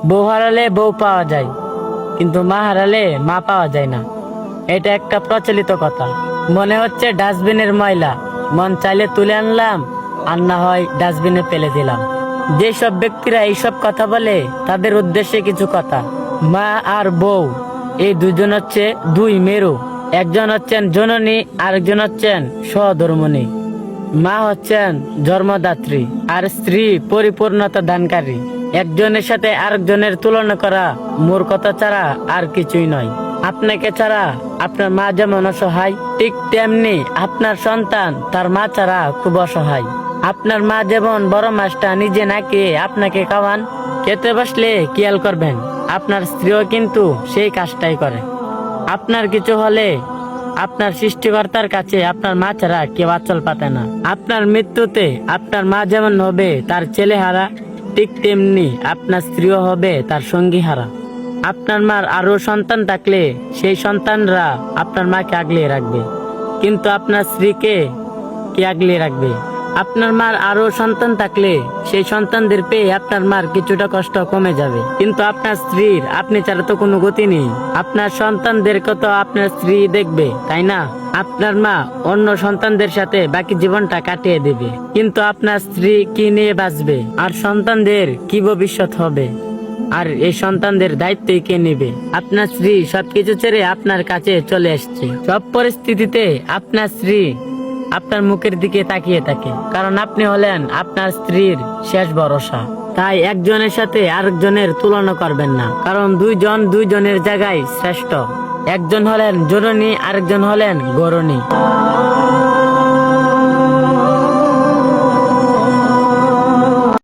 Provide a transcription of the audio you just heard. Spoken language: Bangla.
বউ হারালে বউ পাওয়া যায়, কিন্তু মা হারালে মা পাওয়া যায় না। এটা একটা প্রচলিত কথা। মনে হচ্ছে ডাস্টবিনের ময়লা, মন চাইলে তুলে আনলাম, আর না হয় ডাস্টবিনে ফেলে দিলাম। যেসব ব্যক্তিরা এইসব কথা বলে তাদের উদ্দেশ্যে কিছু কথা। মা আর বউ এই দুজন হচ্ছে দুই মেরু। একজন হচ্ছেন জননী, আরেকজন হচ্ছেন সহধর্মিণী। মা হচ্ছেন জন্মদাত্রী আর স্ত্রী পরিপূর্ণতা দানকারী। একজনের সাথে আরেকজনের তুলনা করা মূর্খতা ছাড়া আর কিছুই নয়। আপনাকে ছাড়া আপনার মা যেমন অসহায়, ঠিক তেমনি আপনার সন্তান তার মা ছাড়া খুব অসহায়। আপনার মা যেমন বড় মাছটা নিজে না খেয়ে আপনাকে খাওয়ান, খেতে বসলে খেয়াল করবেন আপনার স্ত্রীও কিন্তু সেই কাজটাই করে। আপনার কিছু হলে আপনার সৃষ্টিকর্তার কাছে আপনার মা ছাড়া কেউ আঁচল পাতে না। আপনার মৃত্যুতে আপনার মা যেমন হবে তার ছেলে হারা, ঠিক তেমনি আপনার স্ত্রীও হবে তার সঙ্গী হারা। আপনার মার আরো সন্তান থাকলে সেই সন্তানরা আপনার মাকে আগলে রাখবে, কিন্তু আপনার স্ত্রীকে কে আগলে রাখবে? আপনার মার আরো সন্তান থাকলে সেই সন্তানদের পেয়ে আপনার মার কিছুটা কষ্ট কমে যাবে, কিন্তু আপনার স্ত্রীর আপনি ছাড়া তো কোনো গতি নেই। আপনার সন্তানদেরকে তো আপনার স্ত্রী দেখবে, তাই না? আপনার মা অন্য সন্তানদের সাথে বাকি জীবনটা কাটিয়ে দেবে, কিন্তু আপনার স্ত্রী কি নিয়ে বাঁচবে? আর সন্তানদের কি ভবিষ্যৎ হবে? আর এই সন্তানদের দায়িত্বই কে নেবে? আপনার স্ত্রী সবকিছু ছেড়ে আপনার কাছে চলে আসছে। সব পরিস্থিতিতে আপনার স্ত্রী আপনার মুখের দিকে তাকিয়ে থাকে, কারণ আপনি হলেন আপনার স্ত্রীর শেষ ভরসা। তাই একজনের সাথে আরেকজনের তুলনা করবেন না, কারণ দুইজন দুইজনের জায়গায় শ্রেষ্ঠ। একজন হলেন জননী, আরেকজন হলেন গরনী।